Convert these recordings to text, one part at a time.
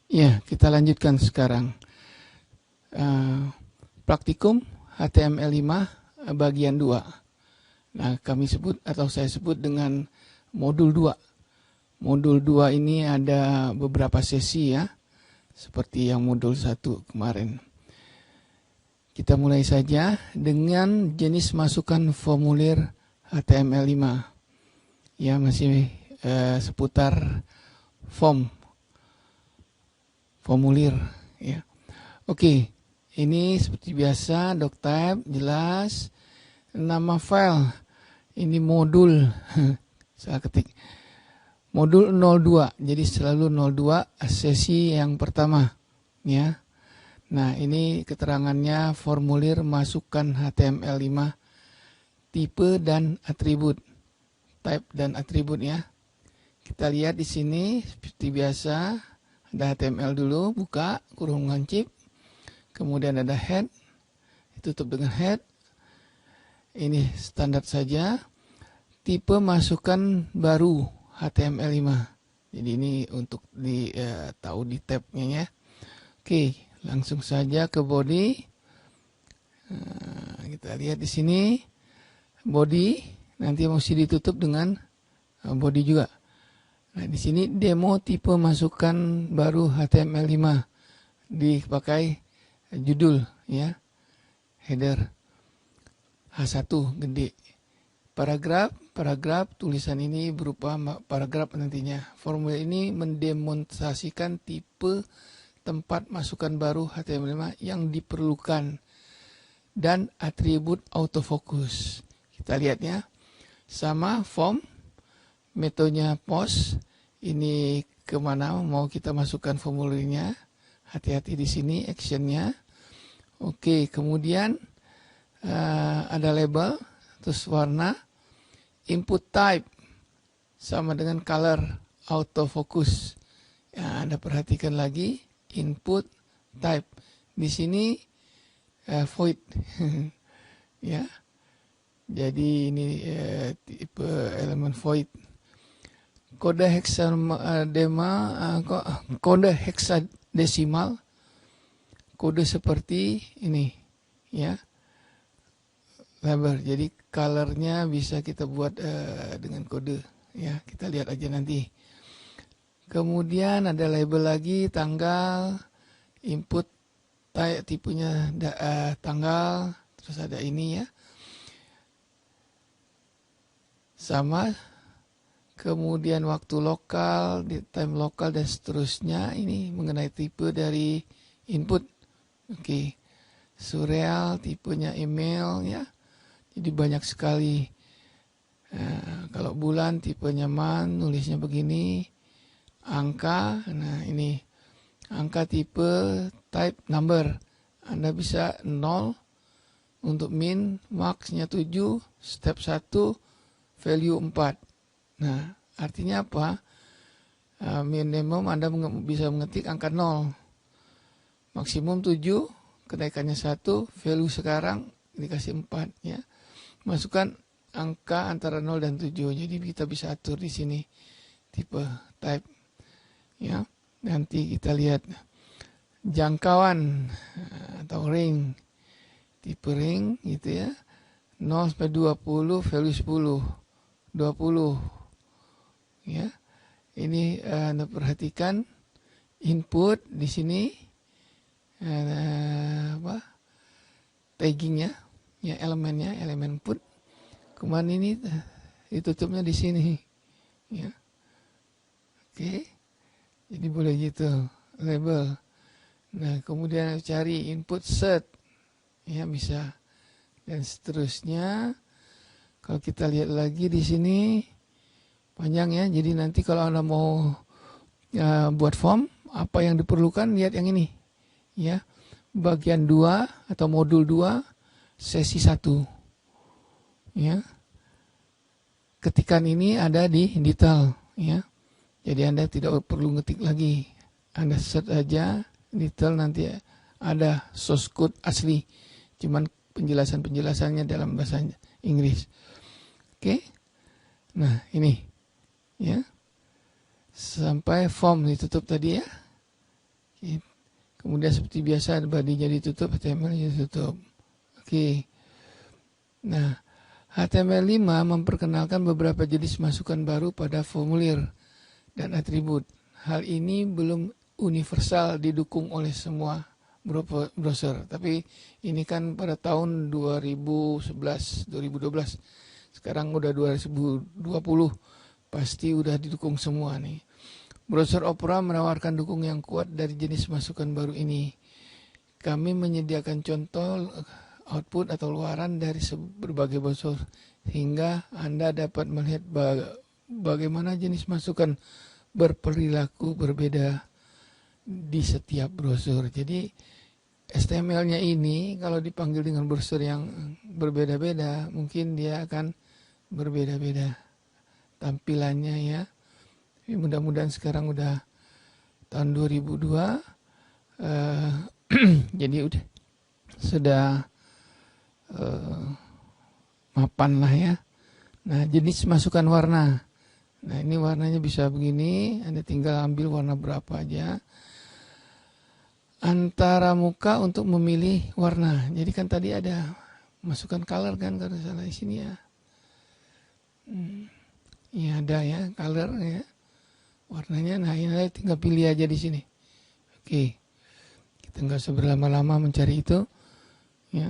Ya, kita lanjutkan sekarang. Praktikum HTML5 bagian 2. Nah, kami sebut atau saya sebut dengan modul 2. Modul 2 ini ada beberapa sesi ya, seperti yang modul 1 kemarin. Kita mulai saja dengan jenis masukan formulir HTML5. Ya, masih seputar formulir ya. Oke, ini seperti biasa doctype jelas, nama file ini modul salah ketik modul 02, jadi selalu 02 sesi yang pertama ya. Nah, ini keterangannya formulir masukan HTML5 tipe dan atribut, type dan atribut ya. Kita lihat di sini seperti biasa ada HTML dulu, buka kurung lancip, kemudian ada head, ditutup dengan head. Ini standar saja. Tipe masukan baru HTML5. Jadi ini untuk tahu di tabnya ya. Oke, langsung saja ke body. Kita lihat di sini body, nanti mesti ditutup dengan body juga. Nah, di sini demo tipe masukan baru HTML5 dipakai judul ya, header H1 gede. Paragraf tulisan ini berupa paragraf nantinya. Formulir ini mendemonstrasikan tipe tempat masukan baru HTML5 yang diperlukan dan atribut autofocus. Kita lihat ya. Sama form, metodenya post. Ini kemana mau kita masukkan formulirnya. Hati-hati di sini actionnya. Oke, kemudian ada label, terus warna, input type sama dengan color autofocus. Ya, Anda perhatikan lagi input type. Di sini void ya. Jadi ini tipe elemen void. Kode heksadesimal, kode seperti ini ya, label. Jadi colornya bisa kita buat dengan kode ya, kita lihat aja nanti. Kemudian ada label lagi, tanggal, input tipenya tanggal, terus ada ini ya, sama. Kemudian waktu lokal, time lokal dan seterusnya. Ini mengenai tipe dari input. Oke, surreal, tipenya email ya. Jadi banyak sekali. Kalau bulan tipenya man, nulisnya begini. Angka, nah ini angka tipe type number. Anda bisa 0 untuk min, max-nya 7, step 1, value 4. Nah, artinya apa? Minimum Anda bisa mengetik angka 0. Maksimum 7, kenaikannya 1, value sekarang dikasih 4 ya. Masukkan angka antara 0 dan 7. Jadi kita bisa atur di sini tipe type ya. Nanti kita lihat jangkauan atau ring. Tipe ring gitu ya. 0 sampai 20, value 10. 20 ya. Ini Anda perhatikan input di sini taggingnya ya, elemennya, elemen input. Kemudian ini ditutupnya di sini ya. Oke. Jadi boleh gitu label. Nah, kemudian cari input set ya, bisa, dan seterusnya. Kalau kita lihat lagi di sini panjang ya. Jadi nanti kalau Anda mau buat form, apa yang diperlukan, lihat yang ini ya. Bagian 2 atau modul 2 sesi 1 ya. Ketikan ini ada di detail ya. Jadi Anda tidak perlu ngetik lagi. Anda set aja detail, nanti ada source code asli. Cuman penjelasannya dalam bahasa Inggris. Oke. Nah, ini ya. Sampai form ditutup tadi ya. Kemudian seperti biasa bodinya ditutup, HTML-nya ditutup. Oke. Nah, HTML5 memperkenalkan beberapa jenis masukan baru pada formulir dan atribut. Hal ini belum universal didukung oleh semua browser. Tapi ini kan pada tahun 2011, 2012. Sekarang udah 2020. Pasti udah didukung semua nih. Browser Opera menawarkan dukung yang kuat dari jenis masukan baru ini. Kami menyediakan contoh output atau luaran dari berbagai browser hingga Anda dapat melihat bagaimana jenis masukan berperilaku berbeda di setiap browser. Jadi HTML-nya ini kalau dipanggil dengan browser yang berbeda-beda, mungkin dia akan berbeda-beda tampilannya ya. Mudah-mudahan sekarang udah tahun 2002, jadi sudah mapan lah ya. Nah, jenis masukan warna. Nah, ini warnanya bisa begini, Anda tinggal ambil warna berapa aja. Antara muka untuk memilih warna. Jadi kan tadi ada masukkan color kan, kalau salah di sini ya. Ini ada ya, color ya. Warnanya, nah ini tinggal pilih aja di sini. Oke, kita nggak usah berlama-lama mencari itu, ya.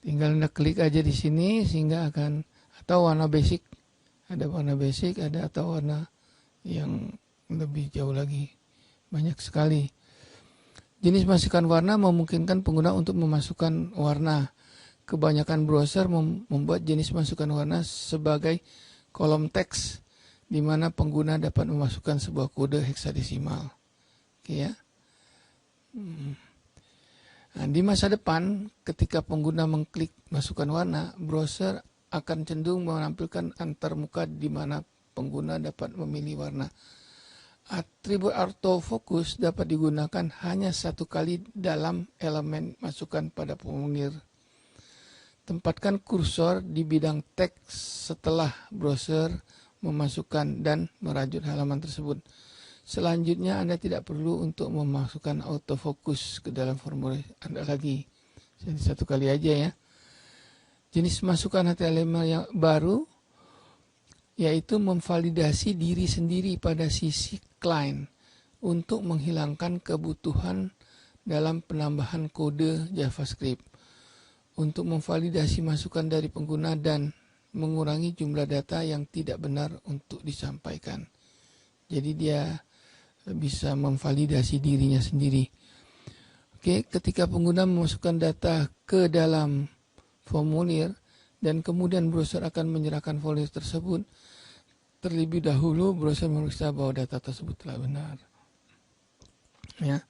Tinggal Anda klik aja di sini sehingga akan, atau warna basic, ada warna basic, ada atau warna yang lebih jauh lagi, banyak sekali. Jenis masukan warna memungkinkan pengguna untuk memasukkan warna. Kebanyakan browser membuat jenis masukan warna sebagai kolom teks, di mana pengguna dapat memasukkan sebuah kode heksadesimal. Oke ya. Nah, di masa depan, ketika pengguna mengklik masukkan warna, browser akan cenderung menampilkan antarmuka di mana pengguna dapat memilih warna. Atribut autofocus dapat digunakan hanya satu kali dalam elemen masukan pada formulir. Tempatkan kursor di bidang teks setelah browser memasukkan dan merajut halaman tersebut. Selanjutnya Anda tidak perlu untuk memasukkan autofocus ke dalam formulir Anda lagi. Jadi satu kali aja ya. Jenis masukan HTML yang baru yaitu memvalidasi diri sendiri pada sisi client untuk menghilangkan kebutuhan dalam penambahan kode JavaScript. Untuk memvalidasi masukan dari pengguna dan mengurangi jumlah data yang tidak benar untuk disampaikan. Jadi dia bisa memvalidasi dirinya sendiri. Oke, ketika pengguna memasukkan data ke dalam formulir dan kemudian browser akan menyerahkan formulir tersebut, terlebih dahulu browser memeriksa bahwa data tersebut telah benar. Ya.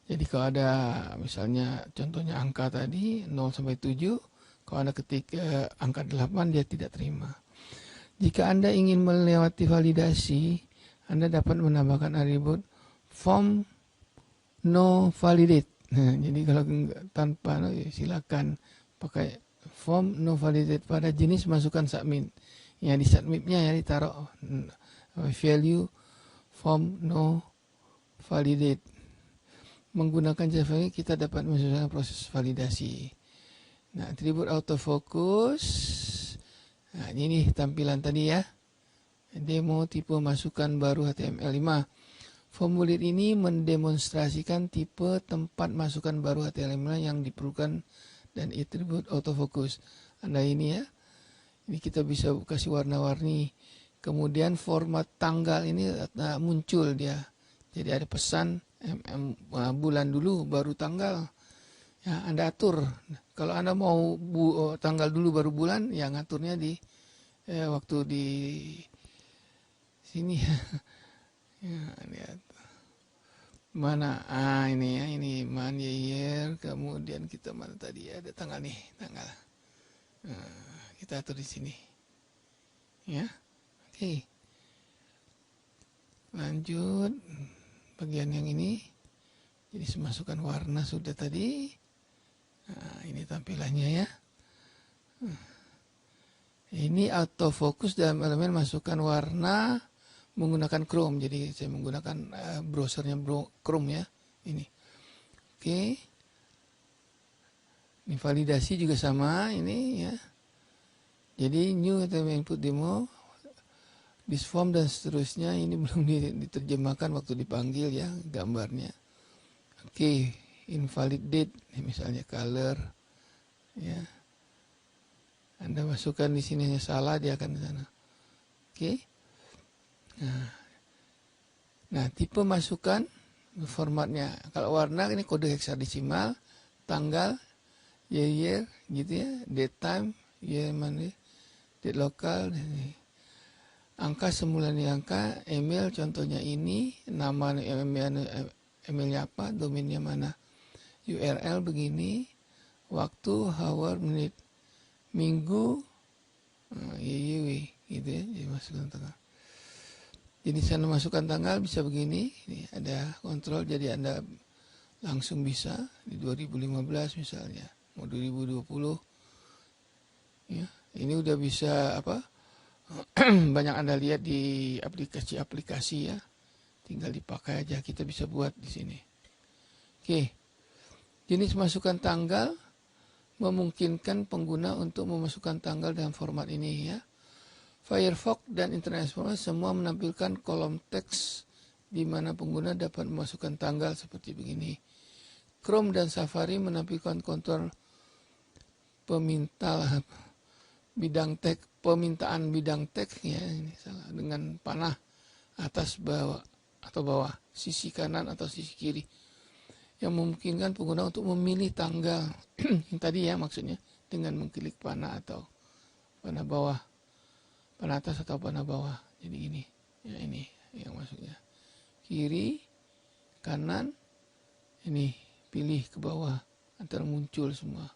Jadi kalau ada misalnya contohnya angka tadi 0 sampai 7, kalau Anda ketik angka 8 dia tidak terima. Jika Anda ingin melewati validasi, Anda dapat menambahkan atribut form no validate. Nah, jadi kalau tanpa silakan pakai form no validate pada jenis masukan submit. Ya di submitnya ya ditaruh value form no validate. Menggunakan JavaScript kita dapat menyelesaikan proses validasi. Nah, atribut autofocus. Nah, ini tampilan tadi ya. Demo tipe masukan baru HTML5. Formulir ini mendemonstrasikan tipe tempat masukan baru HTML5 yang diperlukan dan atribut autofocus. Anda ini ya. Ini kita bisa kasih warna-warni. Kemudian format tanggal ini muncul dia. Jadi ada pesan bulan dulu baru tanggal. Ya, Anda atur. Kalau Anda mau tanggal dulu baru bulan, ya ngaturnya di waktu di sini. Ya, lihat. Mana? Ini ya, ini man year. Kemudian kita mana tadi ada tanggal nih, tanggal. Kita atur di sini. Ya. Oke. Lanjut bagian yang ini. Jadi masukkan warna sudah tadi. Nah, ini tampilannya ya. Ini autofocus dalam elemen masukkan warna menggunakan Chrome. Jadi saya menggunakan browsernya Chrome ya. ini. Oke. Ini validasi juga sama ini ya. Jadi new HTML input demo, this form dan seterusnya ini belum diterjemahkan waktu dipanggil ya gambarnya. Oke, invalid date misalnya color ya. Anda masukkan di sini salah dia akan ke sana. Oke. Nah, tipe masukan formatnya. Kalau warna ini kode heksadesimal, tanggal, year gitu ya, date time, year mana, date lokal, angka semula di angka, email contohnya ini, nama emailnya apa, domainnya mana, URL begini, waktu, hour, menit, minggu, YYW gitu ya, jadi masukkan tanggal. Jadi sana masukkan tanggal bisa begini, ini ada kontrol jadi Anda langsung bisa di 2015 misalnya, mau 2020, ya ini udah bisa apa? Banyak Anda lihat di aplikasi-aplikasi ya, tinggal dipakai aja, kita bisa buat di sini. Oke, jenis masukkan tanggal memungkinkan pengguna untuk memasukkan tanggal dalam format ini ya. Firefox dan Internet Explorer semua menampilkan kolom teks di mana pengguna dapat memasukkan tanggal seperti begini. Chrome dan Safari menampilkan kontrol permintaan bidang teks ya, ini salah, dengan panah atas bawah atau bawah, sisi kanan atau sisi kiri, yang memungkinkan pengguna untuk memilih tanggal yang tadi ya maksudnya dengan mengklik panah atau panah bawah, panah atas atau panah bawah. Jadi gini ya, ini yang maksudnya kiri kanan, ini pilih ke bawah antara muncul semua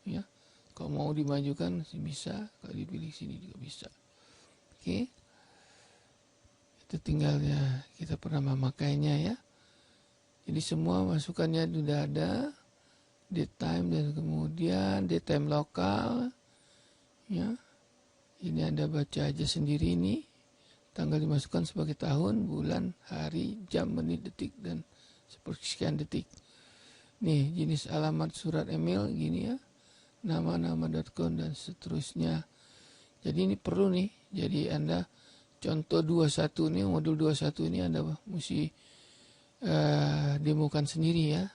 ya. Kalau mau dimajukan bisa, kalau dipilih sini juga bisa. Oke, itu tinggal ya kita pernah memakainya ya. Jadi semua masukannya sudah ada, date time dan kemudian date time lokal ya. Ini Anda baca aja sendiri ini, tanggal dimasukkan sebagai tahun, bulan, hari, jam, menit, detik, dan sekian detik. Nih jenis alamat surat email gini ya, nama-nama.com dan seterusnya. Jadi ini perlu nih, jadi Anda contoh 21 nih, modul 21 ini Anda mesti demokan sendiri ya.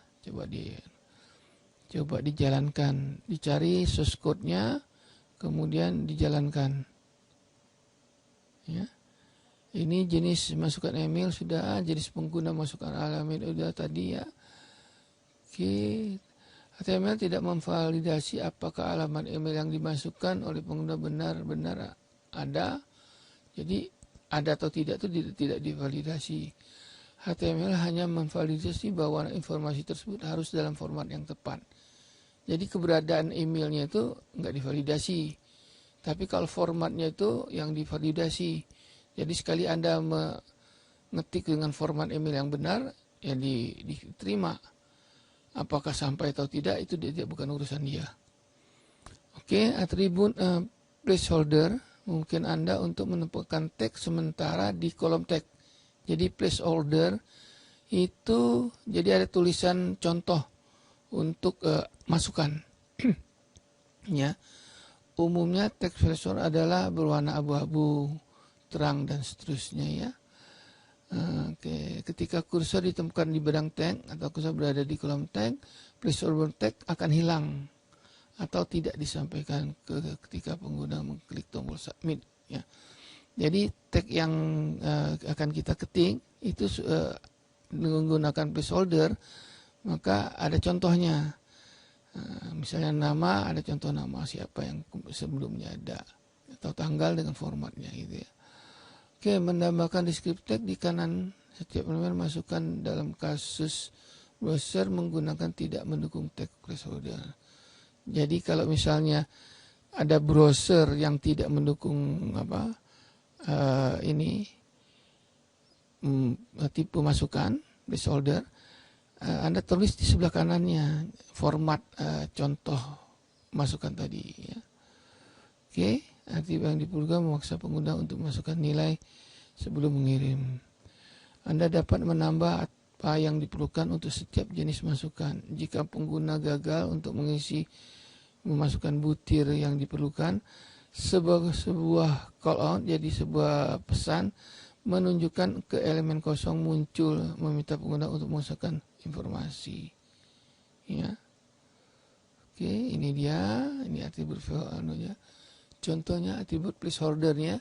Coba dijalankan, dicari source code-nya, kemudian dijalankan ya. Ini jenis masukan email sudah, jenis pengguna masukan alamat sudah tadi ya. Oke, HTML tidak memvalidasi apakah alamat email yang dimasukkan oleh pengguna benar-benar ada. Jadi ada atau tidak itu tidak divalidasi. HTML hanya memvalidasi bahwa informasi tersebut harus dalam format yang tepat. Jadi keberadaan emailnya itu nggak divalidasi. Tapi kalau formatnya itu yang divalidasi. Jadi sekali Anda mengetik dengan format email yang benar, ya diterima. Apakah sampai atau tidak itu bukan urusan dia. Oke, atribut placeholder mungkin Anda untuk menempatkan teks sementara di kolom teks. Jadi placeholder itu jadi ada tulisan contoh untuk masukan. Ya. Umumnya teks placeholder adalah berwarna abu-abu, terang dan seterusnya ya. Oke, ketika kursor ditemukan di bedang teks atau kursor berada di kolom teks, placeholder teks akan hilang atau tidak disampaikan ketika pengguna mengklik tombol submit ya. Jadi teks yang akan kita ketik itu menggunakan placeholder, maka ada contohnya. Misalnya nama, ada contoh nama siapa yang sebelumnya ada, atau tanggal dengan formatnya gitu ya. Oke, menambahkan deskriptif teks di kanan setiap elemen masukkan dalam kasus browser menggunakan tidak mendukung teks placeholder. Jadi kalau misalnya ada browser yang tidak mendukung tipe masukan placeholder, Anda tulis di sebelah kanannya format contoh masukan tadi ya. Oke, aktif yang diperlukan memaksa pengguna untuk memasukkan nilai sebelum mengirim. Anda dapat menambah apa yang diperlukan untuk setiap jenis masukan. Jika pengguna gagal untuk memasukkan butir yang diperlukan, sebuah call out, jadi sebuah pesan menunjukkan ke elemen kosong muncul meminta pengguna untuk memasukkan informasi. Ya. Oke, ini dia, ini atribut anunya. Contohnya atribut placeholder-nya.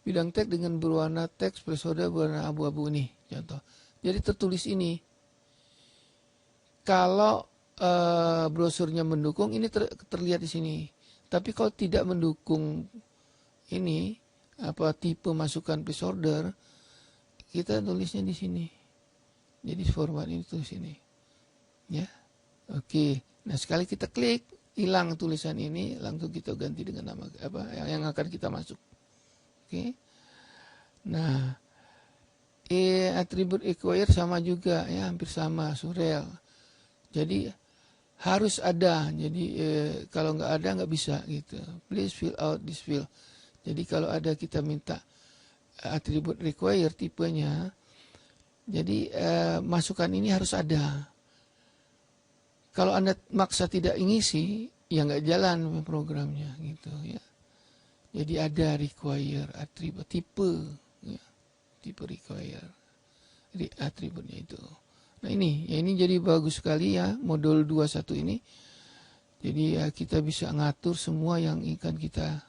Bidang tag dengan berwarna teks, placeholder berwarna abu-abu nih, contoh. Jadi tertulis ini. Kalau brosurnya mendukung, ini terlihat di sini. Tapi kalau tidak mendukung ini, tipe masukan placeholder, kita tulisnya di sini. Jadi format ini tulis ini. Ya. Oke. Nah, sekali kita klik, hilang tulisan ini, langsung kita ganti dengan nama yang akan kita masuk. Oke. Nah, atribut acquire sama juga ya, hampir sama, surreal. Jadi harus ada. Jadi kalau nggak ada nggak bisa gitu. Please fill out this field. Jadi kalau ada kita minta atribut require tipenya, jadi masukan ini harus ada. Kalau Anda maksa tidak ngisi, ya nggak jalan programnya gitu ya. Jadi ada require atribut tipe, ya, tipe require atributnya itu. Nah ini jadi bagus sekali ya modul 21 ini. Jadi kita bisa ngatur semua yang akan kita,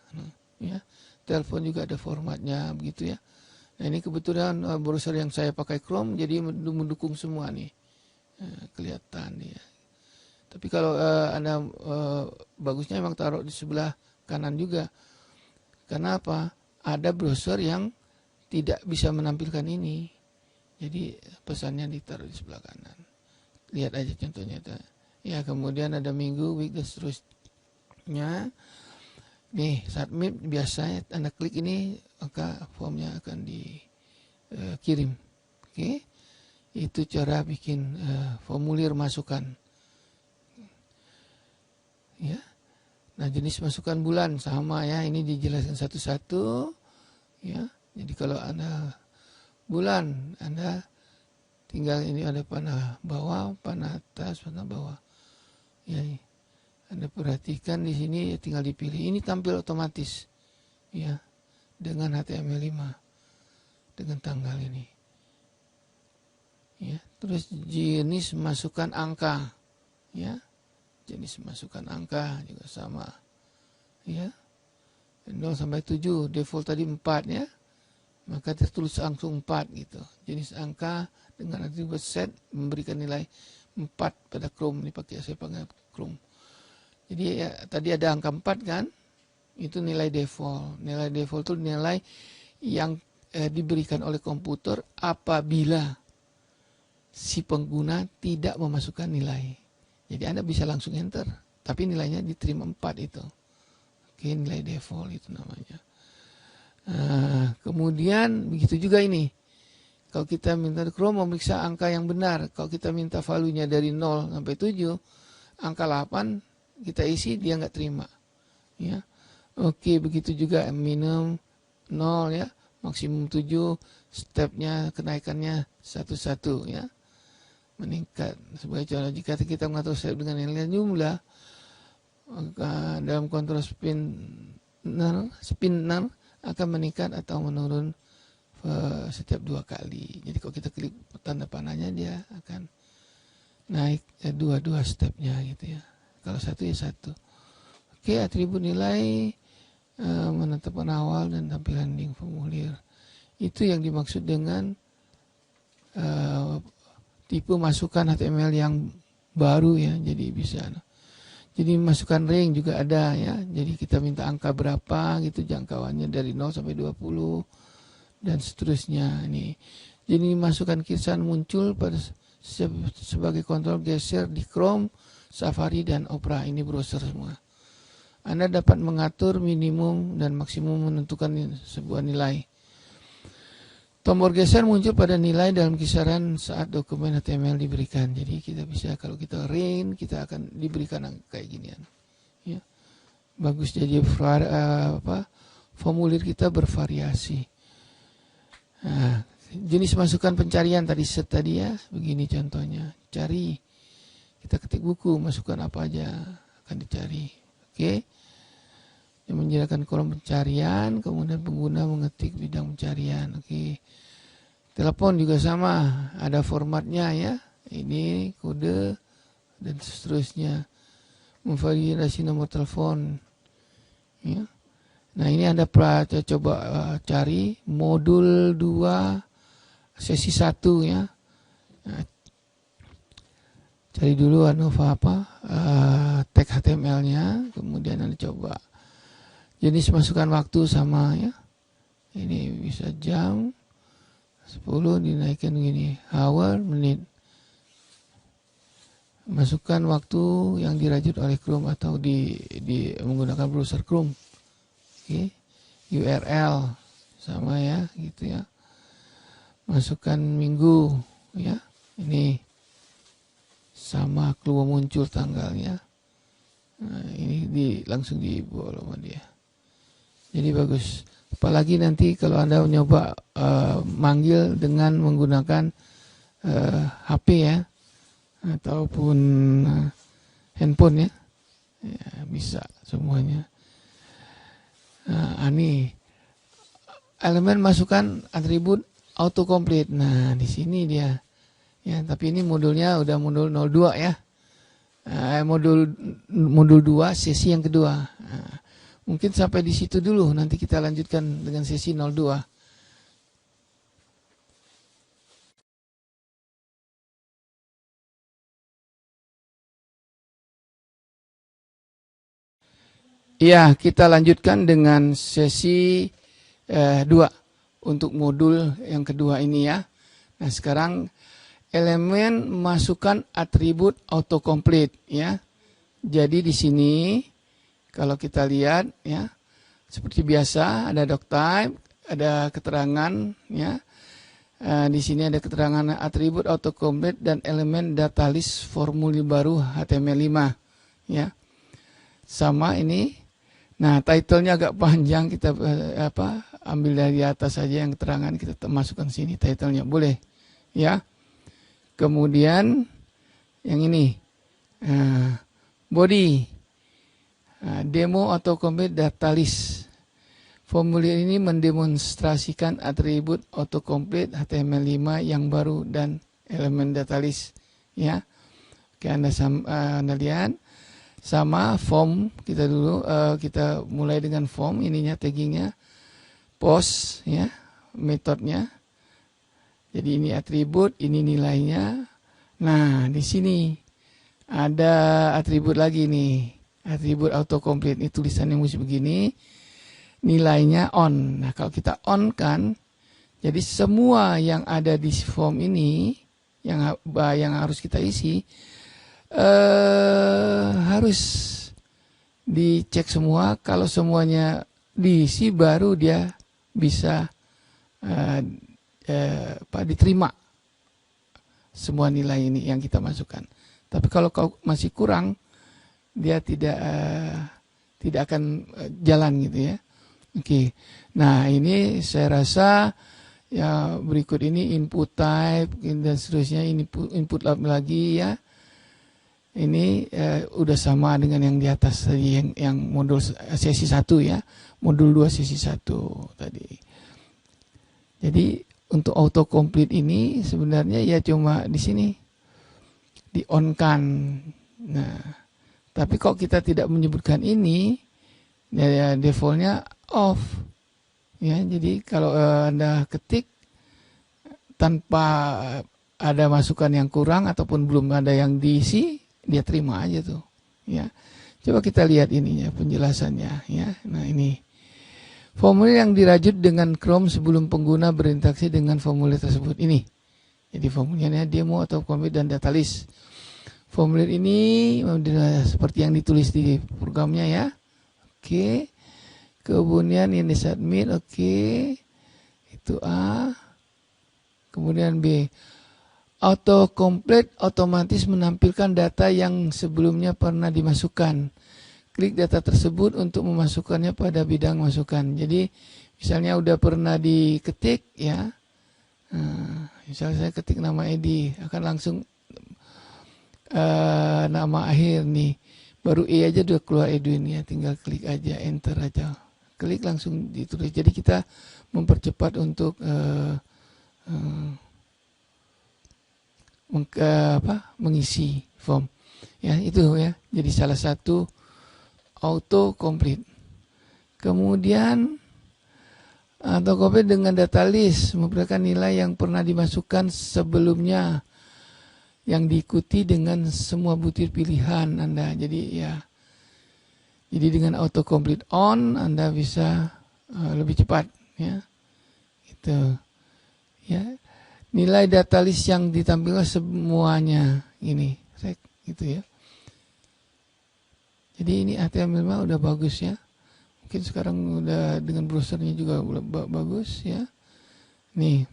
ya. Telepon juga ada formatnya begitu ya. Nah ini kebetulan browser yang saya pakai Chrome, jadi mendukung semua nih, kelihatan ya. Tapi kalau Anda bagusnya memang taruh di sebelah kanan juga. Karena apa? Ada browser yang tidak bisa menampilkan ini. Jadi pesannya ditaruh di sebelah kanan. Lihat aja contohnya. Ya, kemudian ada minggu, week, dan seterusnya. Nih, submit biasanya Anda klik ini, maka formnya akan dikirim. Oke. Itu cara bikin formulir masukan. Ya. Nah, jenis masukan bulan sama ya, ini dijelaskan satu-satu ya. Jadi kalau Anda bulan, Anda tinggal ini ada panah bawah, panah atas, panah bawah. Ya, Anda perhatikan di sini ya, tinggal dipilih. Ini tampil otomatis ya dengan HTML5 dengan tanggal ini. Ya, terus jenis masukan angka ya. Jenis masukan angka juga sama. Ya. 0 sampai 7, default tadi 4 ya. Maka tertulis langsung 4 gitu. Jenis angka dengan atribut set memberikan nilai 4 pada Chrome. Ini saya pakai Chrome. Jadi ya, tadi ada angka 4 kan? Itu nilai default. Nilai default itu nilai yang diberikan oleh komputer apabila si pengguna tidak memasukkan nilai. Jadi Anda bisa langsung enter, tapi nilainya diterima 4 itu. Oke, nilai default itu namanya. Kemudian begitu juga ini. Kalau kita minta Chrome memeriksa angka yang benar, kalau kita minta value-nya dari 0 sampai 7, angka 8 kita isi dia nggak terima. Ya. Oke, begitu juga minimum 0 ya, maksimum 7, stepnya kenaikannya 1-1 ya. Meningkat. Sebagai contoh, jika kita mengatur step dengan nilai jumlah, maka dalam kontrol spinner akan meningkat atau menurun setiap 2 kali. Jadi kalau kita klik tanda panahnya, dia akan naik 2 stepnya gitu ya. Kalau 1 ya 1. Oke, atribut nilai menetapkan awal dan tampilan link formulir. Itu yang dimaksud dengan tipe masukan HTML yang baru ya, jadi bisa. Jadi masukan range juga ada ya. Jadi kita minta angka berapa gitu, jangkauannya dari 0 sampai 20 dan seterusnya ini. Jadi masukan kisaran muncul pada sebagai kontrol geser di Chrome, Safari dan Opera. Ini browser semua. Anda dapat mengatur minimum dan maksimum menentukan sebuah nilai. Tombol geser muncul pada nilai dalam kisaran saat dokumen HTML diberikan. Jadi kita bisa, kalau kita range, kita akan diberikan kayak ginian. Ya. Bagus, jadi formulir kita bervariasi. Nah, jenis masukan pencarian tadi tadi ya, begini contohnya. Cari, kita ketik buku, masukkan apa aja akan dicari. Oke. Yang menyediakan kolom pencarian, kemudian pengguna mengetik bidang pencarian. Oke. Telepon juga sama, ada formatnya ya. Ini kode dan seterusnya. Memvalidasi nomor telepon. Ya. Nah, ini Anda coba cari modul 2 sesi 1 ya. Nah, cari dulu tag HTML-nya, kemudian Anda coba. Jenis masukan waktu sama ya. Ini bisa jam 10 dinaikkan gini, hour, menit. Masukkan waktu yang dirajut oleh Chrome atau di menggunakan browser Chrome. Oke. URL sama ya, gitu ya. Masukkan minggu ya. Ini sama keluar muncul tanggalnya. Nah, ini langsung dibawa sama dia. Jadi bagus. Apalagi nanti kalau Anda mencoba manggil dengan menggunakan HP ya, ataupun handphone ya, bisa semuanya. Nah, ini elemen masukkan atribut autocomplete. Nah, di sini dia. Ya, tapi ini modulnya udah modul 02 ya. Modul 2 sesi yang kedua. Nah, mungkin sampai di situ dulu, nanti kita lanjutkan dengan sesi 02. Ya, kita lanjutkan dengan sesi 2 untuk modul yang kedua ini ya. Nah, sekarang elemen masukkan atribut autocomplete ya. Jadi di sini kalau kita lihat ya, seperti biasa ada doctype, ada keterangan ya. Di sini ada keterangan atribut autocomplete dan elemen data list formulir baru HTML5 ya. Sama ini. Nah, title-nya agak panjang, kita ambil dari atas saja yang keterangan, kita masukkan sini title-nya, boleh ya. Kemudian yang ini body demo autocomplete data list. Formulir ini mendemonstrasikan atribut autocomplete HTML5 yang baru dan elemen data list ya. Oke, Anda lihat. Sama form kita dulu, kita mulai dengan form, ininya taggingnya, post ya, metodenya. Jadi ini atribut, ini nilainya. Nah, di sini ada atribut lagi nih, atribut autocomplete. Ini tulisannya mesti begini, nilainya on. Nah, kalau kita on kan, jadi semua yang ada di form ini, yang harus kita isi, harus dicek semua. Kalau semuanya diisi baru dia bisa diterima semua nilai ini yang kita masukkan. Tapi kalau masih kurang, dia tidak akan jalan gitu ya. Oke. Nah, ini saya rasa ya berikut ini input type dan seterusnya, ini input lagi ya. Ini udah sama dengan yang di atas tadi, yang modul sesi 1 ya. Modul 2 sesi 1 tadi. Jadi untuk autocomplete ini sebenarnya ya cuma di sini di on kan. Nah, tapi kok kita tidak menyebutkan ini, ya defaultnya off. Ya, jadi kalau Anda ketik tanpa ada masukan yang kurang ataupun belum ada yang diisi, dia terima aja tuh ya. Coba kita lihat ininya penjelasannya ya. Nah, ini formulir yang dirajut dengan Chrome sebelum pengguna berinteraksi dengan formulir tersebut ini. Jadi formulirnya demo atau commit dan data list. Formulir ini seperti yang ditulis di programnya ya. Oke. Kemudian ini submit, oke. Itu A. Kemudian B. Autocomplete otomatis menampilkan data yang sebelumnya pernah dimasukkan. Klik data tersebut untuk memasukkannya pada bidang masukan. Jadi misalnya udah pernah diketik ya, Misalnya saya ketik nama Edi, akan langsung nama akhir nih. Baru E aja udah keluar Edwin ya, tinggal klik aja, enter aja. Klik langsung ditulis. Jadi kita mempercepat untuk mengisi form. Ya, itu ya. Jadi salah satu auto complete. Kemudian auto complete dengan data list memberikan nilai yang pernah dimasukkan sebelumnya yang diikuti dengan semua butir pilihan Anda. Jadi ya. Jadi dengan auto complete on Anda bisa lebih cepat ya. Itu. Ya. Nilai data list yang ditampilkan semuanya ini. Gitu ya. Jadi ini HTML udah bagus ya. Mungkin sekarang udah dengan browsernya juga bagus ya. Nih.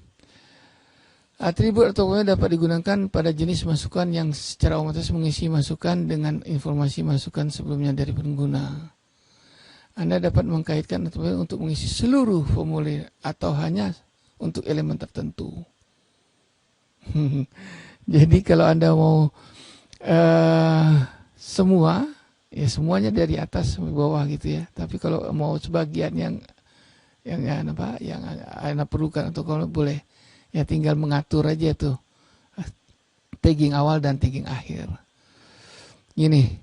Atribut atau komponen dapat digunakan pada jenis masukan yang secara otomatis mengisi masukan dengan informasi masukan sebelumnya dari pengguna. Anda dapat mengkaitkan untuk mengisi seluruh formulir atau hanya untuk elemen tertentu. Jadi kalau Anda mau semua, ya semuanya dari atas sampai bawah gitu ya. Tapi kalau mau sebagian yang Anda perlukan atau kalau boleh. Ya tinggal mengatur aja tuh tagging awal dan tagging akhir. Gini,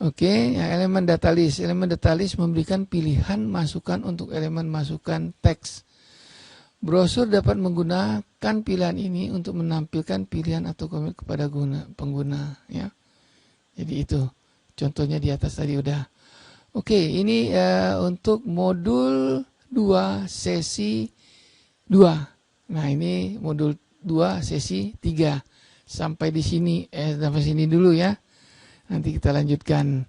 oke, ya, elemen data list. Elemen data list memberikan pilihan masukan untuk elemen masukan teks. Browser dapat menggunakan pilihan ini untuk menampilkan pilihan atau komen kepada pengguna. Ya, jadi itu contohnya di atas tadi udah. Oke, ini untuk modul 2 sesi 2. Nah ini modul 2 sesi 3. Sampai di sini, sampai sini dulu ya. Nanti kita lanjutkan.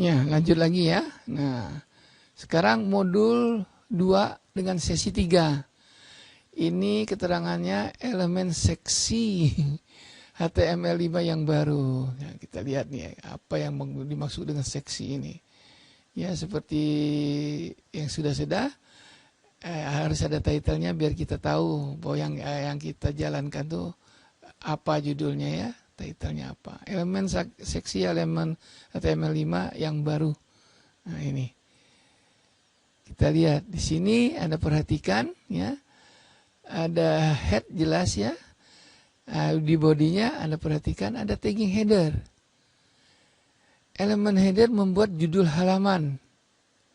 Ya, lanjut lagi ya. Nah, sekarang modul 2 dengan sesi 3. Ini keterangannya elemen seksi HTML5 yang baru. Ya, kita lihat nih apa yang dimaksud dengan seksi ini. Ya seperti yang sudah harus ada title-nya biar kita tahu bahwa yang kita jalankan tuh apa judulnya ya, title-nya apa. Elemen seksi elemen HTML5 yang baru. Nah ini. Kita lihat di sini Anda perhatikan ya. Ada head jelas ya. Di bodinya Anda perhatikan ada tagging header. Elemen header membuat judul halaman.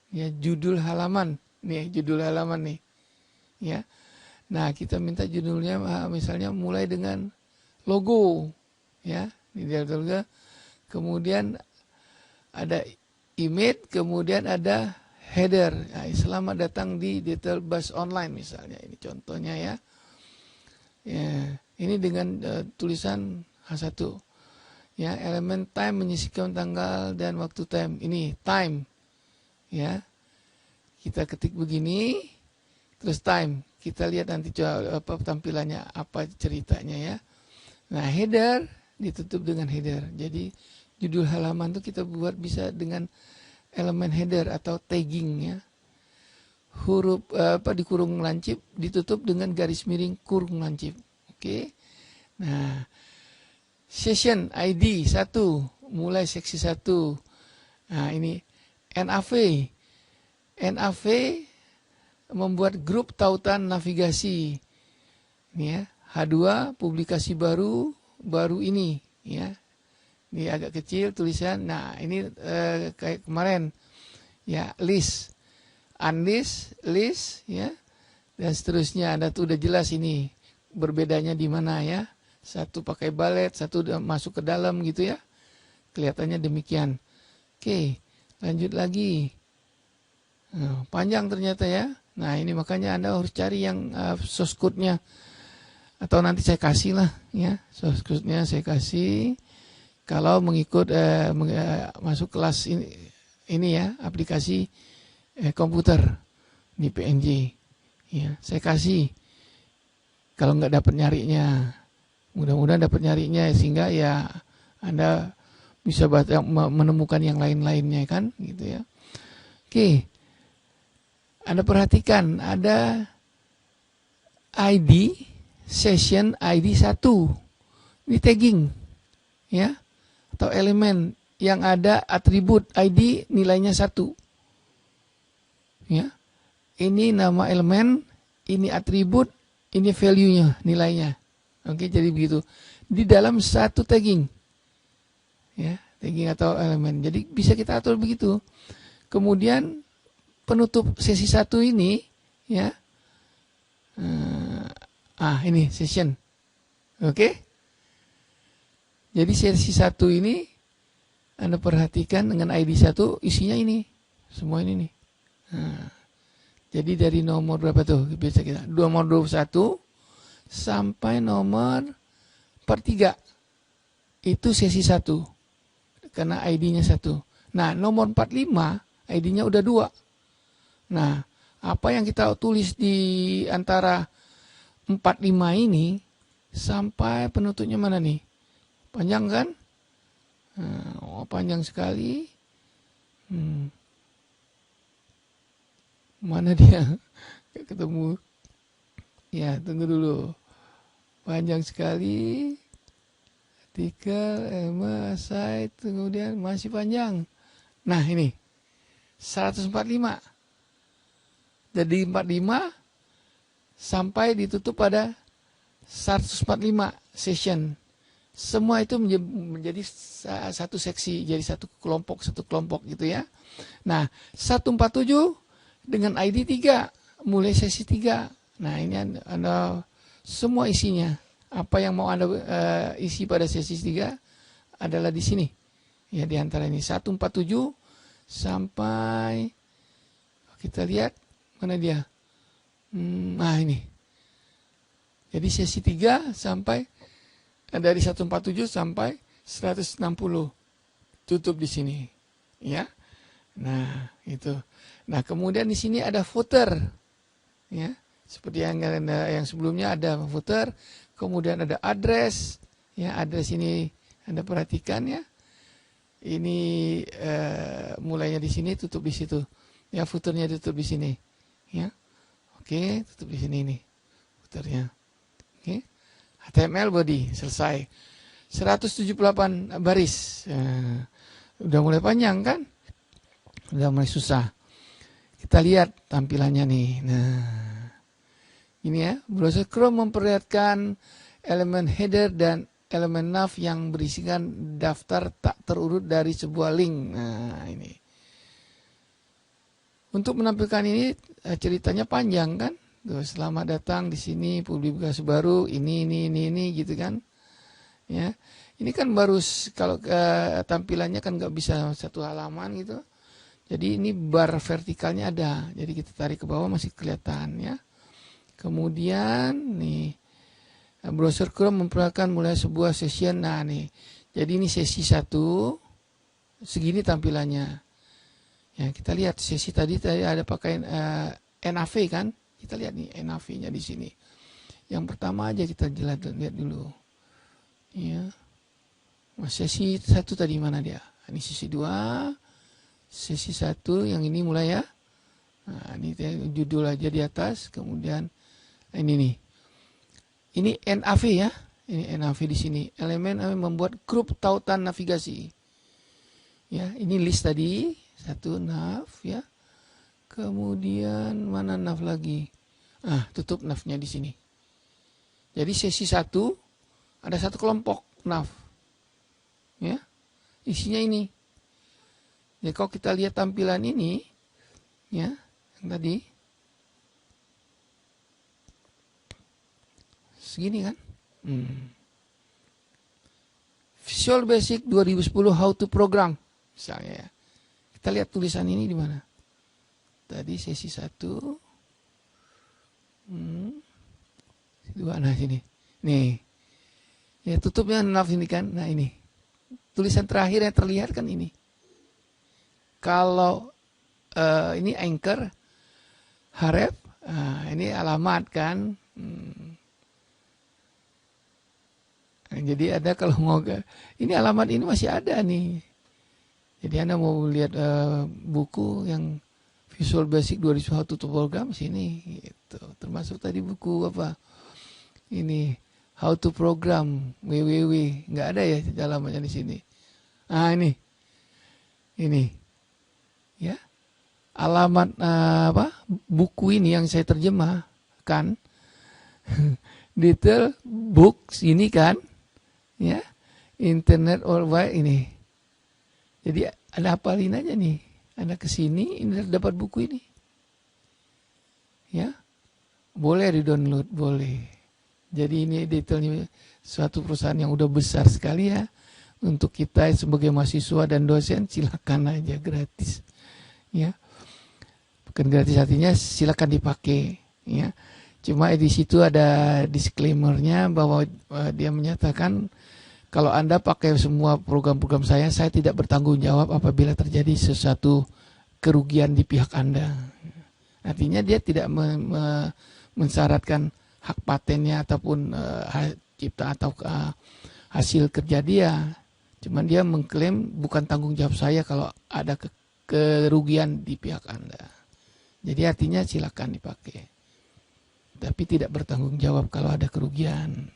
Ya, judul halaman. Nih, judul halaman nih. Ya. Nah, kita minta judulnya misalnya mulai dengan logo. Ya, di logo. Kemudian ada image, kemudian ada header. Nah, selamat datang di Detail Bus Online misalnya. Ini contohnya ya. Ya. Ini dengan tulisan H1. Ya, elemen time menyisipkan tanggal dan waktu time. Ini time. Ya. Kita ketik begini, terus time. Kita lihat nanti apa tampilannya, apa ceritanya ya. Nah, header ditutup dengan header. Jadi judul halaman itu kita buat bisa dengan elemen header atau tagging ya. Huruf di kurung lancip ditutup dengan garis miring kurung lancip. Oke. Nah, session ID 1, mulai seksi 1. Nah, ini NAV. NAV membuat grup tautan navigasi. Ini ya, H2 publikasi baru ini ya. Ini agak kecil tulisan. Nah, ini kayak kemarin ya, list, unlist, list ya. Dan seterusnya ada tuh udah jelas ini. Berbedanya di mana ya? Satu pakai balet, satu masuk ke dalam gitu ya. Kelihatannya demikian. Oke, lanjut lagi. Nah, panjang ternyata ya. Nah ini makanya Anda harus cari yang source code-nya. Atau nanti saya kasih lah ya. Source code-nya saya kasih. Kalau mengikut masuk kelas ini ya. Aplikasi komputer di PNG. Ya, saya kasih. Kalau nggak dapat nyarinya, mudah-mudahan dapat nyarinya sehingga ya Anda bisa menemukan yang lain-lainnya kan, gitu ya. Oke, Anda perhatikan ada ID session ID 1. Ini tagging, ya, atau elemen yang ada atribut ID nilainya 1. Ya, ini nama elemen, ini atribut, ini value-nya, nilainya. Oke, jadi begitu. Di dalam satu tagging. Ya, tagging atau elemen. Jadi bisa kita atur begitu. Kemudian penutup sesi 1 ini, ya. Ini session. Oke. Jadi sesi 1 ini Anda perhatikan dengan ID 1 isinya ini. Semua ini nih. Jadi dari nomor berapa tuh? Biasa kita nomor 21 sampai nomor 43. Itu sesi 1. Karena ID-nya 1. Nah, nomor 45 ID-nya udah 2. Nah, apa yang kita tulis di antara 45 ini sampai penutupnya mana nih? Panjang kan? Panjang sekali. Mana dia? Ketemu. Ya, tunggu dulu. Panjang sekali. Artikel, site, kemudian masih panjang. Nah, ini 145. Jadi 45 sampai ditutup pada 145 session. Semua itu menjadi satu seksi, jadi satu kelompok gitu ya. Nah, 147 dengan ID 3, mulai sesi 3. Nah, ini Anda semua isinya. Apa yang mau Anda isi pada sesi 3 adalah di sini. Ya, di antara ini 147 sampai kita lihat mana dia. Ini. Jadi sesi 3 sampai dari 147 sampai 160 tutup di sini. Ya. Nah, itu. Nah, kemudian di sini ada footer. Ya. Seperti yang sebelumnya ada footer. Kemudian ada address, ya, address ini Anda perhatikan ya. Ini mulainya di sini, tutup di situ. Ya, footernya tutup di sini. Ya, oke, tutup di sini nih, footernya. Oke, HTML body selesai. 178 baris. Udah mulai panjang kan? Udah mulai susah. Kita lihat tampilannya nih. Nah. Ini ya, browser Chrome memperlihatkan elemen header dan elemen nav yang berisikan daftar tak terurut dari sebuah link. Nah, ini. Untuk menampilkan ini ceritanya panjang kan? Tuh, selamat datang di sini, publikasi baru, ini gitu kan? Ya, ini kan baru kalau tampilannya kan nggak bisa satu halaman gitu. Jadi ini bar vertikalnya ada, jadi kita tarik ke bawah masih kelihatan ya. Kemudian nih browser Chrome memperlihatkan mulai sebuah session. Nah nih, jadi ini sesi 1, segini tampilannya. Ya, kita lihat sesi tadi ada pakai NAV kan? Kita lihat nih NAV-nya di sini. Yang pertama aja kita lihat dulu. Ya, sesi 1 tadi mana dia? Ini sesi 2, sesi 1 yang ini mulai ya. Nah, ini judul aja di atas, kemudian ini nih. Ini NAV ya. Ini NAV di sini. Elemen membuat grup tautan navigasi. Ya, ini list tadi, 1 nav ya. Kemudian mana nav lagi? Tutup navnya di sini. Jadi sesi 1 ada satu kelompok nav. Ya. Isinya ini. Ya, kalau kita lihat tampilan ini ya, yang tadi segini kan. Visual Basic 2010 How to Program misalnya ya. Kita lihat tulisan ini di mana? Tadi sesi 1. Nah sini. Nih. Ya, tutupnya nav ini kan. Nah ini. Tulisan terakhir yang terlihat kan ini. Kalau ini anchor harap, ini alamat kan. Jadi ada kalau mau ini alamat ini masih ada nih. Jadi Anda mau lihat buku yang Visual Basic 2001 to Program sini gitu. Termasuk tadi buku apa? Ini How to Program www. Nggak ada ya alamatnya di sini. Ah ini. Ini. Ya. Alamat apa? Buku ini yang saya terjemahkan. Detail books ini kan. Ya. Internet Worldwide ini. Jadi ada apalin aja nih. Anda kesini, ini dapat buku ini. Ya. Boleh di-download, boleh. Jadi ini detailnya suatu perusahaan yang udah besar sekali ya. Untuk kita sebagai mahasiswa dan dosen silakan aja gratis. Ya. Bukan gratis artinya silakan dipakai, ya. Cuma di situ ada disclaimer-nya bahwa dia menyatakan kalau Anda pakai semua program-program saya tidak bertanggung jawab apabila terjadi sesuatu kerugian di pihak Anda. Artinya dia tidak mensyaratkan hak patennya ataupun hak cipta atau hasil kerja dia. Cuman dia mengklaim bukan tanggung jawab saya kalau ada kerugian di pihak Anda. Jadi artinya silakan dipakai. Tapi tidak bertanggung jawab kalau ada kerugian.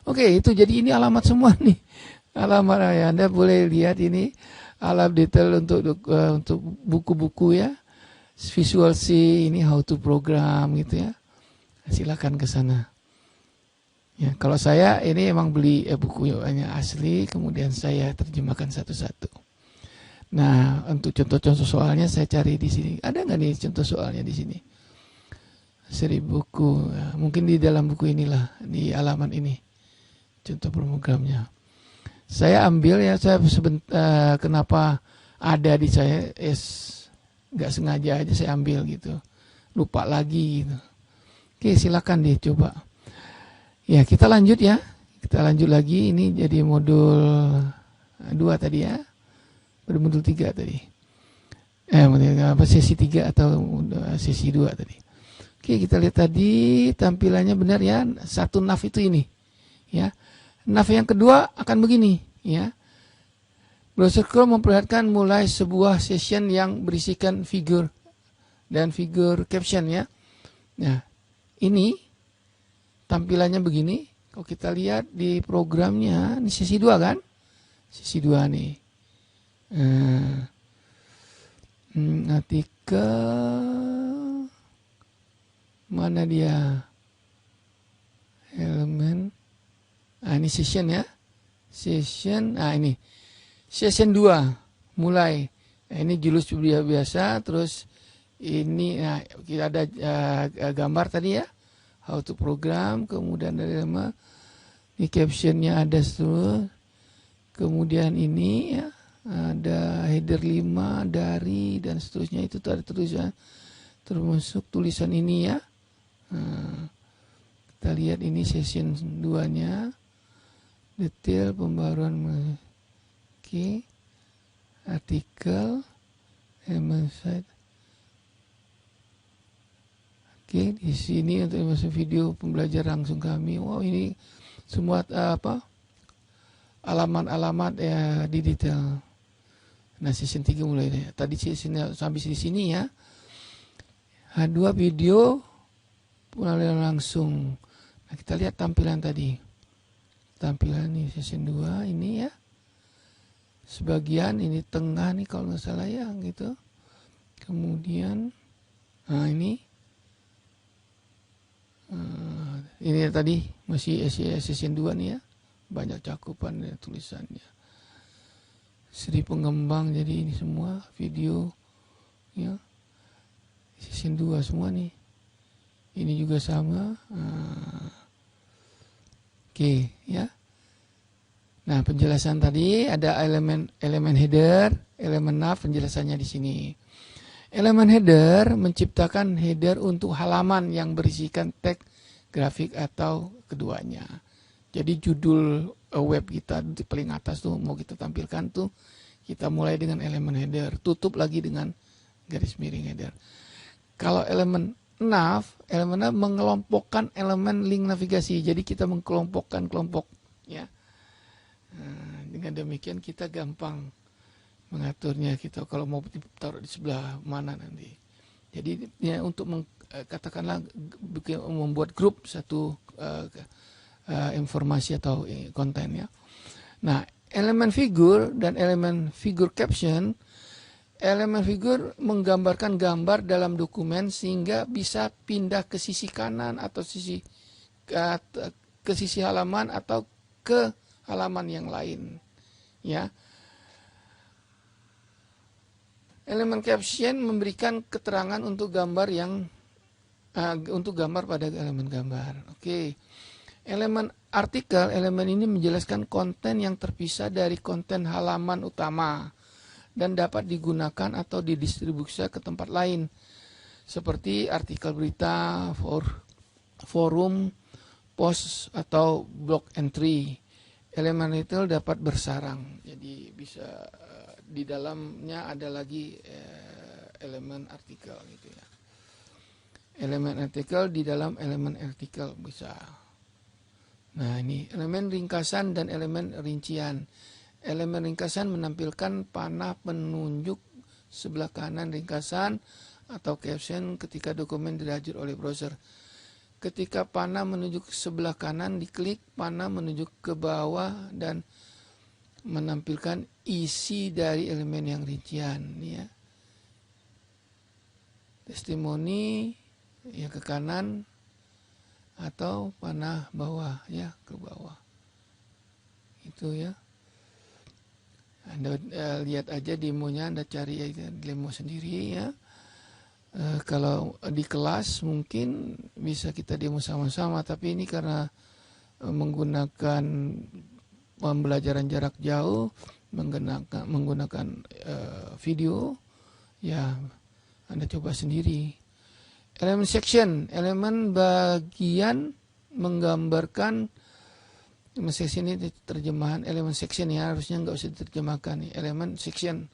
Oke, itu jadi ini alamat semua nih. Alamat ya, Anda boleh lihat ini alamat detail untuk buku-buku ya. Visual C ini how to program gitu ya. Silakan ke sana. Ya, kalau saya ini emang beli bukunya asli, kemudian saya terjemahkan satu-satu. Nah, untuk contoh-contoh soalnya saya cari di sini. Ada nggak nih contoh soalnya di sini? Seri buku, ya, mungkin di dalam buku inilah, di halaman ini. Contoh programnya. Saya ambil ya, kenapa ada di saya, nggak sengaja aja saya ambil gitu. Lupa lagi gitu. Oke, silakan deh coba. Ya, kita lanjut ya. Kita lanjut lagi, ini jadi modul 2 tadi ya. Modul 3 tadi. Sesi 3 atau sesi 2 tadi. Oke, kita lihat tadi tampilannya benar ya. Satu nav itu ini. Ya. Nav yang kedua akan begini, ya. Browser Chrome memperlihatkan mulai sebuah session yang berisikan figur dan figur caption ya. Nah, ini tampilannya begini. Kalau kita lihat di programnya, ini sesi 2 kan? Sesi 2 nih. Artikel mana dia? Elemen. Nah, ini session ya. Session. Nah, ini. Session 2. Mulai. Nah, ini jurus biasa. Terus ini. Nah, kita ada gambar tadi ya. How to program. Kemudian ada nama. Ini captionnya ada terus. Kemudian ini ya. Ada header 5 dari dan seterusnya. Itu ada tulisan. Termasuk tulisan ini ya. Nah, kita lihat ini session 2-nya. Detail pembaruan. Oke. Artikel. Site. Oke, di sini untuk masuk video pembelajaran langsung kami. Wow, ini semua alamat-alamat ya di detail. Nah, session 3 mulai deh. Tadi session sampai di sini ya. Dua video pengalihan langsung. Nah, kita lihat tampilan tadi. Tampilan ini session 2 ini ya. Sebagian ini tengah nih kalau nggak salah ya gitu. Kemudian nah ini tadi masih session 2 nih ya. Banyak cakupan ya, tulisannya. Seri pengembang, jadi ini semua video ya. Session 2 semua nih. Ini juga sama. Oke, ya. Nah, penjelasan tadi ada elemen header, elemen nav, penjelasannya di sini. Elemen header menciptakan header untuk halaman yang berisikan teks, grafik atau keduanya. Jadi judul web kita di paling atas tuh mau kita tampilkan tuh, kita mulai dengan elemen header, tutup lagi dengan garis miring header. Kalau elemen nav mengelompokkan elemen link navigasi. Jadi kita mengkelompokkan kelompok ya. Nah, dengan demikian kita gampang mengaturnya, kita kalau mau taruh di sebelah mana nanti. Jadi ya untuk katakanlah membuat grup satu informasi atau konten ya. Nah, elemen figur dan elemen figur caption, elemen figur menggambarkan gambar dalam dokumen sehingga bisa pindah ke sisi kanan atau ke sisi halaman atau ke halaman yang lain ya. Elemen caption memberikan keterangan untuk gambar untuk gambar pada elemen gambar. Oke. Elemen artikel, elemen ini menjelaskan konten yang terpisah dari konten halaman utama dan dapat digunakan atau didistribusikan ke tempat lain seperti artikel berita, forum, post atau blog entry. Elemen itu dapat bersarang. Jadi bisa di dalamnya ada lagi elemen artikel gitu ya. Elemen artikel di dalam elemen artikel bisa. Nah, ini elemen ringkasan dan elemen rincian. Elemen ringkasan menampilkan panah penunjuk sebelah kanan ringkasan atau caption ketika dokumen dirajut oleh browser. Ketika panah menunjuk ke sebelah kanan, diklik panah menunjuk ke bawah dan menampilkan isi dari elemen yang rincian ya. Testimoni ya ke kanan atau panah bawah ya ke bawah. Itu ya. Anda lihat aja demonya, Anda cari aja demo sendiri ya. Kalau di kelas mungkin bisa kita demo sama-sama, tapi ini karena menggunakan pembelajaran jarak jauh, menggunakan video, ya Anda coba sendiri. Elemen section, elemen bagian menggambarkan, section ini terjemahan elemen section ya, harusnya nggak usah diterjemahkan nih. Elemen section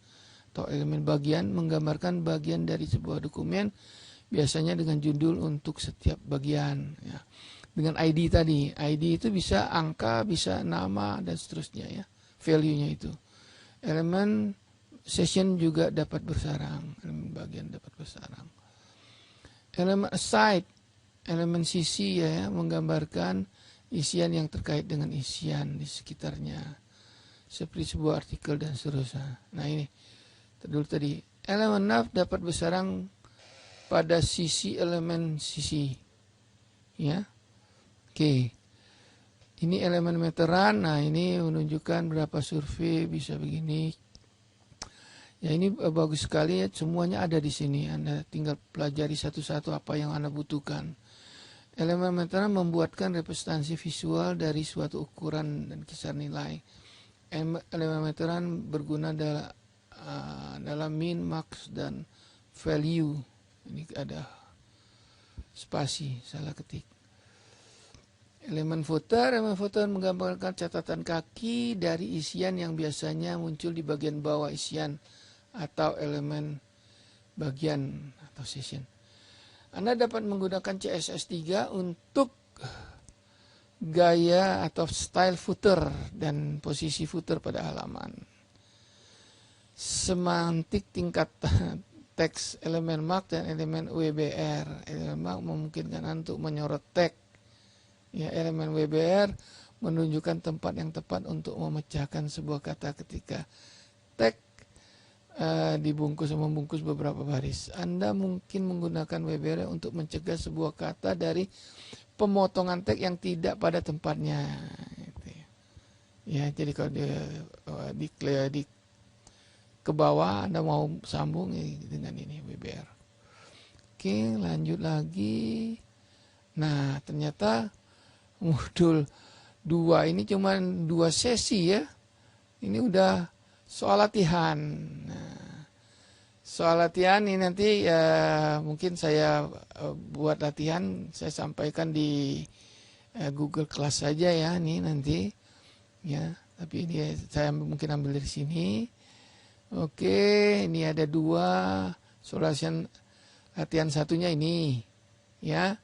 atau elemen bagian menggambarkan bagian dari sebuah dokumen, biasanya dengan judul untuk setiap bagian ya. Dengan ID tadi, ID itu bisa angka, bisa nama dan seterusnya ya, value-nya itu. Elemen session juga dapat bersarang, elemen bagian dapat bersarang. Elemen aside, elemen sisi ya, menggambarkan isian yang terkait dengan isian di sekitarnya, seperti sebuah artikel dan seterusnya. Nah ini tadi, elemen nav dapat bersarang pada sisi elemen sisi ya. Oke, ini elemen meteran. Nah ini menunjukkan berapa survei bisa begini. Ya ini bagus sekali ya, semuanya ada di sini. Anda tinggal pelajari satu-satu apa yang Anda butuhkan. Elemen meteran membuatkan representasi visual dari suatu ukuran dan kisar nilai. Elemen meteran berguna dalam min, max, dan value. Ini ada spasi, salah ketik. Elemen footer menggambarkan catatan kaki dari isian yang biasanya muncul di bagian bawah isian atau elemen bagian atau session. Anda dapat menggunakan CSS3 untuk gaya atau style footer dan posisi footer pada halaman. Semantik tingkat teks, elemen mark dan elemen WBR. Elemen mark memungkinkan untuk menyorot teks. Ya, elemen WBR menunjukkan tempat yang tepat untuk memecahkan sebuah kata ketika tag membungkus beberapa baris. Anda mungkin menggunakan WBR untuk mencegah sebuah kata dari pemotongan tag yang tidak pada tempatnya. Ya, jadi kalau di ke bawah Anda mau sambung dengan ini WBR. Oke, lanjut lagi. Nah, ternyata modul 2 ini cuma 2 sesi ya. Ini udah soal latihan. Nah, soal latihan ini nanti ya mungkin saya buat latihan, saya sampaikan di Google Class saja ya ini nanti. Ya, tapi ini saya mungkin ambil dari sini. Oke, ini ada 2 soal latihan satunya ini. Ya.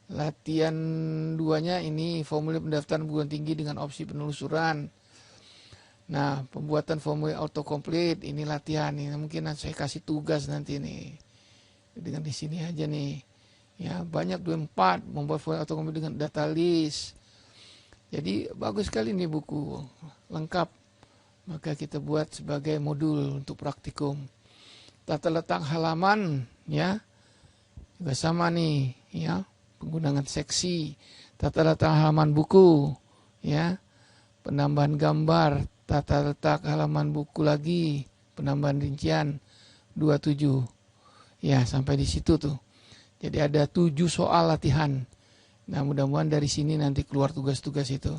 Latihan 2-nya ini formulir pendaftaran perguruan tinggi dengan opsi penelusuran. Nah, pembuatan formulir autocomplete ini latihan nih. Mungkin saya kasih tugas nanti nih. Dengan di sini aja nih. Ya, banyak 24 membuat formulir autocomplete dengan data list. Jadi bagus sekali nih buku, lengkap. Maka kita buat sebagai modul untuk praktikum. Tata letak halaman, ya, juga sama nih, ya, penggunaan seksi. Tata letak halaman buku, ya, penambahan gambar, tata letak halaman buku lagi, penambahan rincian 27. Ya, sampai di situ tuh. Jadi ada 7 soal latihan. Nah, mudah-mudahan dari sini nanti keluar tugas-tugas itu.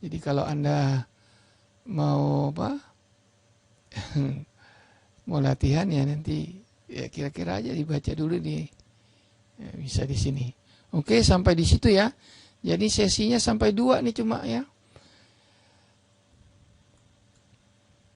Jadi kalau Anda mau apa? Mau latihan ya nanti ya kira-kira aja dibaca dulu nih. Ya, bisa di sini. Oke, sampai di situ ya. Jadi sesinya sampai 2 nih cuma ya.